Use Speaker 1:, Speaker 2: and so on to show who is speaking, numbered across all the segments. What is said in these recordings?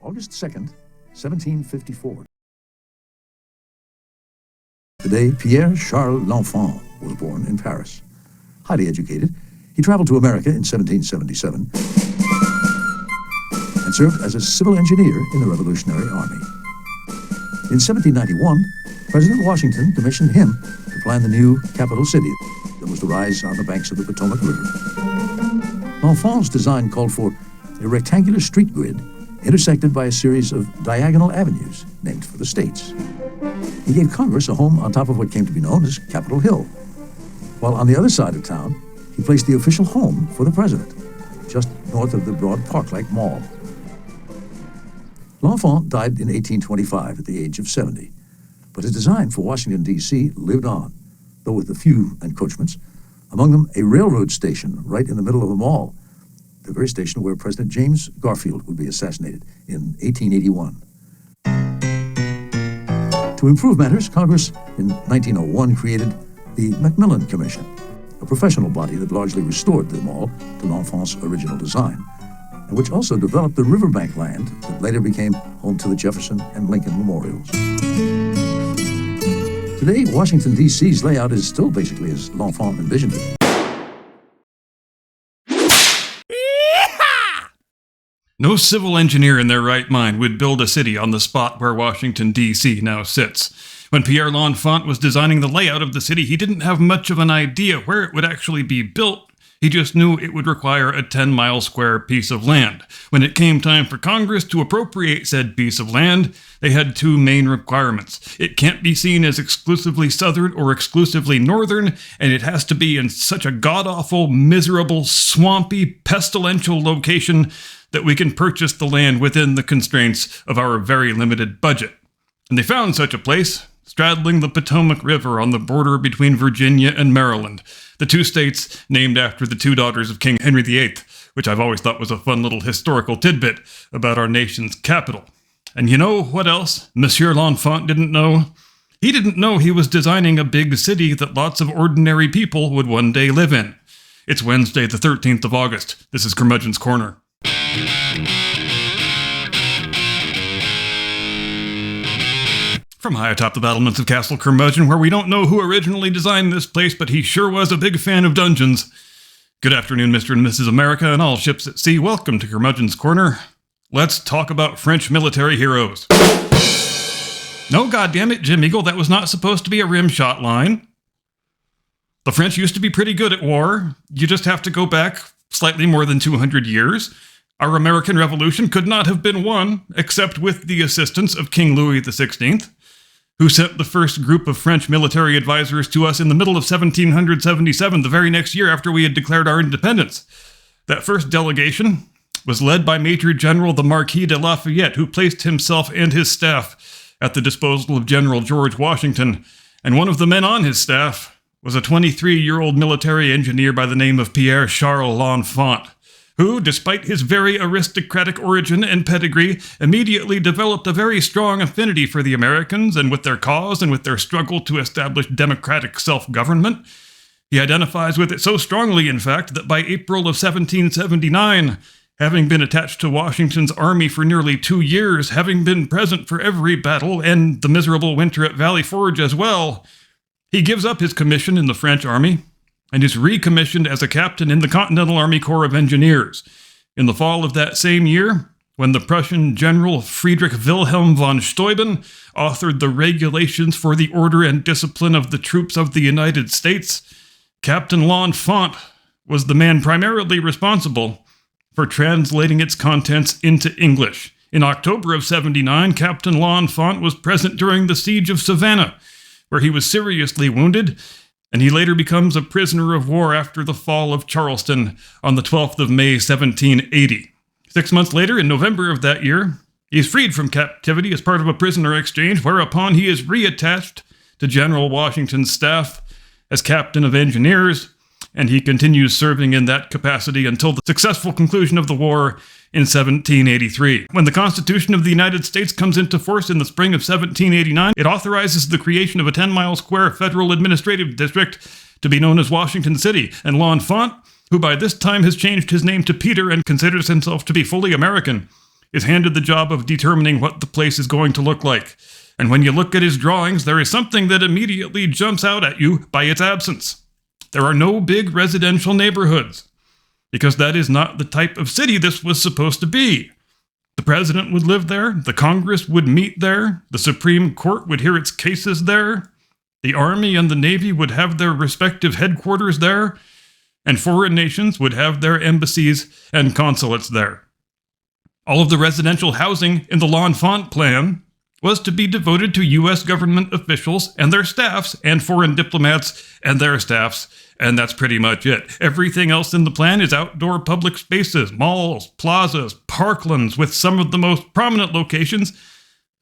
Speaker 1: August 2nd, 1754. Today, Pierre L'Enfant was born in Paris. Highly educated, he traveled to America in 1777 and served as a civil engineer in the Revolutionary Army. In 1791, President Washington commissioned him to plan the new capital city that was to rise on the banks of the Potomac River. L'Enfant's design called for a rectangular street grid intersected by a series of diagonal avenues named for the states. He gave Congress a home on top of what came to be known as Capitol Hill, while on the other side of town, he placed the official home for the president, just north of the broad park-like mall. L'Enfant died in 1825 at the age of 70, but his design for Washington, D.C. lived on, though with a few encroachments, among them a railroad station right in the middle of the mall, the very station where President James Garfield would be assassinated in 1881. To improve matters, Congress in 1901 created the Macmillan Commission, a professional body that largely restored the mall to L'Enfant's original design, and which also developed the riverbank land that later became home to the Jefferson and Lincoln memorials. Today, Washington, D.C.'s layout is still basically as L'Enfant envisioned it.
Speaker 2: No civil engineer in their right mind would build a city on the spot where Washington, D.C. now sits. When Pierre L'Enfant was designing the layout of the city, he didn't have much of an idea where it would actually be built. He just knew it would require a 10-mile square piece of land. When it came time for Congress to appropriate said piece of land, they had two main requirements. It can't be seen as exclusively southern or exclusively northern, and it has to be in such a god-awful, miserable, swampy, pestilential location that we can purchase the land within the constraints of our very limited budget. And they found such a place, straddling the Potomac River on the border between Virginia and Maryland, the two states named after the two daughters of King Henry VIII, which I've always thought was a fun little historical tidbit about our nation's capital. And you know what else Monsieur L'Enfant didn't know? He didn't know he was designing a big city that lots of ordinary people would one day live in. It's Wednesday, the 13th of August. This is Curmudgeon's Corner. From high atop the battlements of Castle Curmudgeon, where we don't know who originally designed this place, but he sure was a big fan of dungeons. Good afternoon, Mr. and Mrs. America, and all ships at sea. Welcome to Curmudgeon's Corner. Let's talk about French military heroes. No, goddammit, Jim Eagle, that was not supposed to be a rim shot line. The French used to be pretty good at war. You just have to go back slightly more than 200 years. Our American Revolution could not have been won except with the assistance of King Louis XVI, who sent the first group of French military advisors to us in the middle of 1777, the very next year after we had declared our independence. That first delegation was led by Major General the Marquis de Lafayette, who placed himself and his staff at the disposal of General George Washington, and one of the men on his staff was a 23-year-old military engineer by the name of Pierre L'Enfant, who, despite his very aristocratic origin and pedigree, immediately developed a very strong affinity for the Americans and with their cause and with their struggle to establish democratic self-government. He identifies with it so strongly, in fact, that by April of 1779, having been attached to Washington's army for nearly 2 years, having been present for every battle and the miserable winter at Valley Forge as well, he gives up his commission in the French army and is recommissioned as a captain in the Continental Army Corps of Engineers. In the fall of that same year, when the Prussian General Friedrich Wilhelm von Steuben authored the regulations for the order and discipline of the troops of the United States, Captain L'Enfant was the man primarily responsible for translating its contents into English. In October of 79, Captain L'Enfant was present during the siege of Savannah, where he was seriously wounded, and he later becomes a prisoner of war after the fall of Charleston on the 12th of May, 1780. 6 months later, in November of that year, he is freed from captivity as part of a prisoner exchange, whereupon he is reattached to General Washington's staff as captain of engineers, and he continues serving in that capacity until the successful conclusion of the war in 1783. When the Constitution of the United States comes into force in the spring of 1789, it authorizes the creation of a 10-mile square federal administrative district to be known as Washington City, and L'Enfant, who by this time has changed his name to Peter and considers himself to be fully American, is handed the job of determining what the place is going to look like. And when you look at his drawings, there is something that immediately jumps out at you by its absence. There are no big residential neighborhoods, because that is not the type of city this was supposed to be. The president would live there, the Congress would meet there, the Supreme Court would hear its cases there, the Army and the Navy would have their respective headquarters there, and foreign nations would have their embassies and consulates there. All of the residential housing in the L'Enfant plan was to be devoted to U.S. government officials and their staffs, and foreign diplomats and their staffs, and that's pretty much it. Everything else in the plan is outdoor public spaces, malls, plazas, parklands, with some of the most prominent locations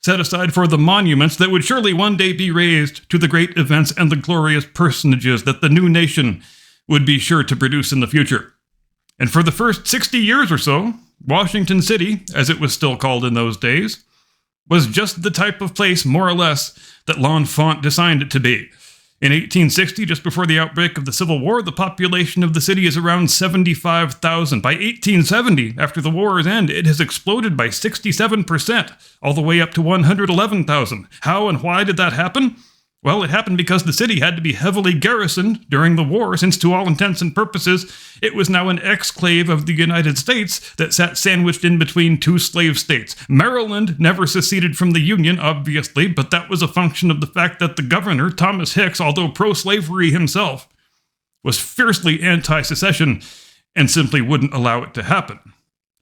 Speaker 2: set aside for the monuments that would surely one day be raised to the great events and the glorious personages that the new nation would be sure to produce in the future. And for the first 60 years or so, Washington City, as it was still called in those days, was just the type of place, more or less, that L'Enfant designed it to be. In 1860, just before the outbreak of the Civil War, the population of the city is around 75,000. By 1870, after the war's end, it has exploded by 67%, all the way up to 111,000. How and why did that happen? Well, it happened because the city had to be heavily garrisoned during the war, since to all intents and purposes, it was now an exclave of the United States that sat sandwiched in between two slave states. Maryland never seceded from the Union, obviously, but that was a function of the fact that the governor, Thomas Hicks, although pro-slavery himself, was fiercely anti-secession and simply wouldn't allow it to happen.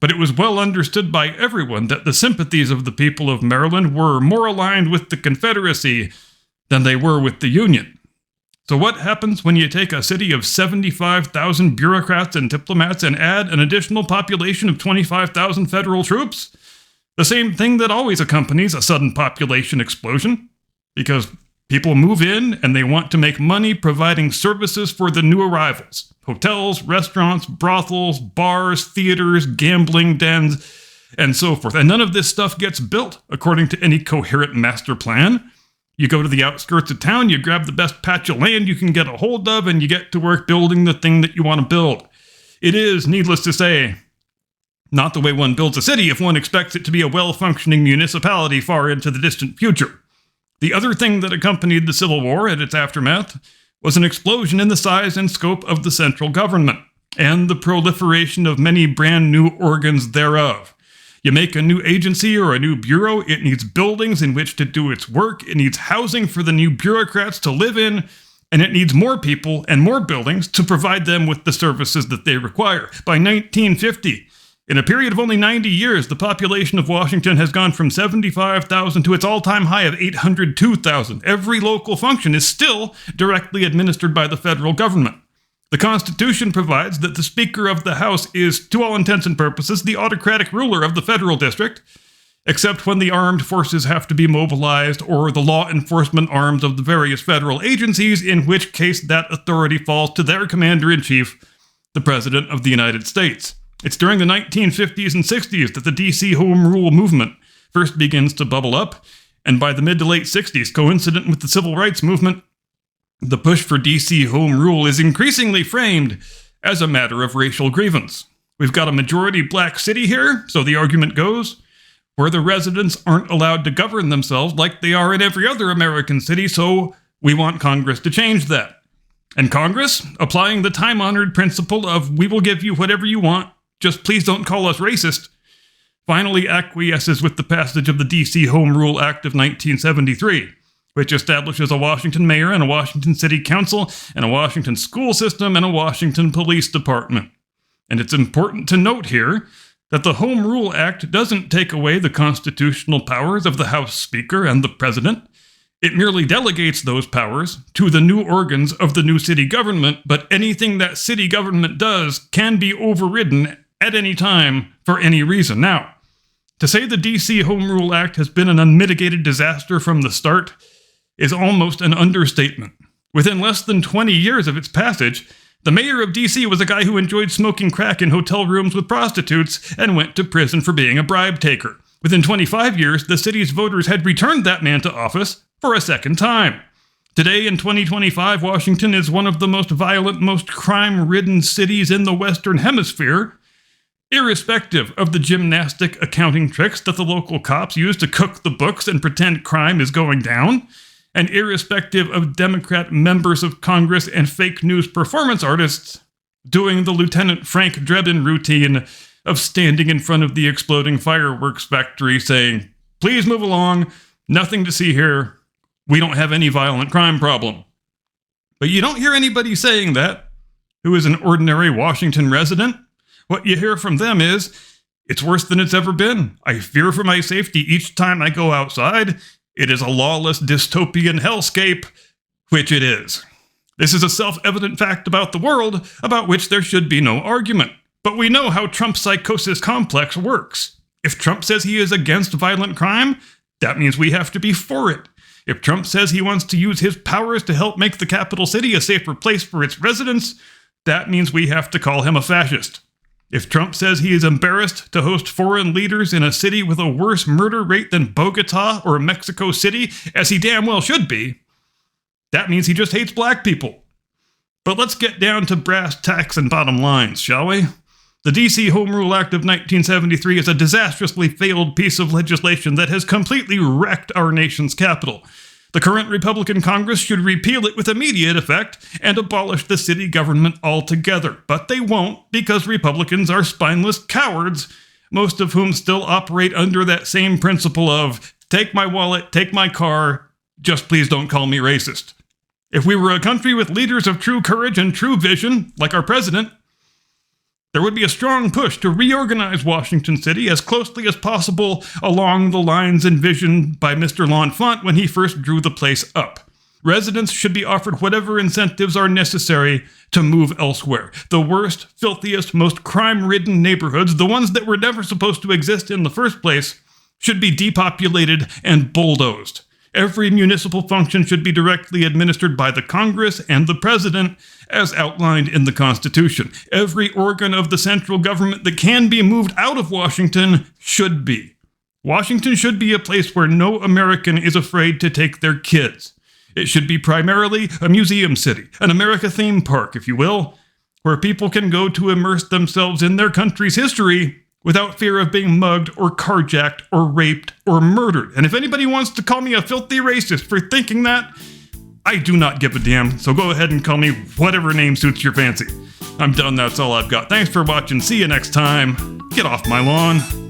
Speaker 2: But it was well understood by everyone that the sympathies of the people of Maryland were more aligned with the Confederacy than they were with the Union. So what happens when you take a city of 75,000 bureaucrats and diplomats and add an additional population of 25,000 federal troops? The same thing that always accompanies a sudden population explosion, because people move in and they want to make money providing services for the new arrivals. Hotels, restaurants, brothels, bars, theaters, gambling dens, and so forth. And none of this stuff gets built according to any coherent master plan. You go to the outskirts of town, you grab the best patch of land you can get a hold of, and you get to work building the thing that you want to build. It is, needless to say, not the way one builds a city if one expects it to be a well-functioning municipality far into the distant future. The other thing that accompanied the Civil War and its aftermath was an explosion in the size and scope of the central government, and the proliferation of many brand new organs thereof. You make a new agency or a new bureau, it needs buildings in which to do its work, it needs housing for the new bureaucrats to live in, and it needs more people and more buildings to provide them with the services that they require. By 1950, in a period of only 90 years, the population of Washington has gone from 75,000 to its all-time high of 802,000. Every local function is still directly administered by the federal government. The Constitution provides that the Speaker of the House is, to all intents and purposes, the autocratic ruler of the federal district, except when the armed forces have to be mobilized or the law enforcement arms of the various federal agencies, in which case that authority falls to their commander-in-chief, the President of the United States. It's during the 1950s and 60s that the D.C. Home Rule movement first begins to bubble up, and by the mid to late 60s, coincident with the Civil Rights Movement, the push for D.C. Home Rule is increasingly framed as a matter of racial grievance. We've got a majority black city here, so the argument goes, where the residents aren't allowed to govern themselves like they are in every other American city, so we want Congress to change that. And Congress, applying the time-honored principle of we will give you whatever you want, just please don't call us racist, finally acquiesces with the passage of the D.C. Home Rule Act of 1973. Which establishes a Washington mayor and a Washington city council and a Washington school system and a Washington police department. And it's important to note here that the Home Rule Act doesn't take away the constitutional powers of the House Speaker and the President. It merely delegates those powers to the new organs of the new city government, but anything that city government does can be overridden at any time for any reason. Now, to say the D.C. Home Rule Act has been an unmitigated disaster from the start is almost an understatement. Within less than 20 years of its passage, the mayor of D.C. was a guy who enjoyed smoking crack in hotel rooms with prostitutes and went to prison for being a bribe taker. Within 25 years, the city's voters had returned that man to office for a second time. Today, in 2025, Washington is one of the most violent, most crime-ridden cities in the Western Hemisphere, Irrespective of the gymnastic accounting tricks that the local cops use to cook the books and pretend crime is going down, and irrespective of Democrat members of Congress and fake news performance artists doing the Lieutenant Frank Drebin routine of standing in front of the exploding fireworks factory saying, "Please move along, nothing to see here, we don't have any violent crime problem." But you don't hear anybody saying that who is an ordinary Washington resident. What you hear from them is, "It's worse than it's ever been. I fear for my safety each time I go outside. It is a lawless dystopian hellscape," which it is. This is a self-evident fact about the world, about which there should be no argument. But we know how Trump's psychosis complex works. If Trump says he is against violent crime, that means we have to be for it. If Trump says he wants to use his powers to help make the capital city a safer place for its residents, that means we have to call him a fascist. If Trump says he is embarrassed to host foreign leaders in a city with a worse murder rate than Bogota or Mexico City, as he damn well should be, that means he just hates black people. But let's get down to brass tacks and bottom lines, shall we? The D.C. Home Rule Act of 1973 is a disastrously failed piece of legislation that has completely wrecked our nation's capital. The current Republican Congress should repeal it with immediate effect and abolish the city government altogether. But they won't, because Republicans are spineless cowards, most of whom still operate under that same principle of, take my wallet, take my car, just please don't call me racist. If we were a country with leaders of true courage and true vision, like our president, there would be a strong push to reorganize Washington City as closely as possible along the lines envisioned by Mr. L'Enfant when he first drew the place up. Residents should be offered whatever incentives are necessary to move elsewhere. The worst, filthiest, most crime-ridden neighborhoods, the ones that were never supposed to exist in the first place, should be depopulated and bulldozed. Every municipal function should be directly administered by the Congress and the President, as outlined in the Constitution. Every organ of the central government that can be moved out of Washington should be. Washington should be a place where no American is afraid to take their kids. It should be primarily a museum city, an America theme park, if you will, where people can go to immerse themselves in their country's history without fear of being mugged or carjacked or raped or murdered. And if anybody wants to call me a filthy racist for thinking that, I do not give a damn, so go ahead and call me whatever name suits your fancy. I'm done, that's all I've got. Thanks for watching, see you next time. Get off my lawn.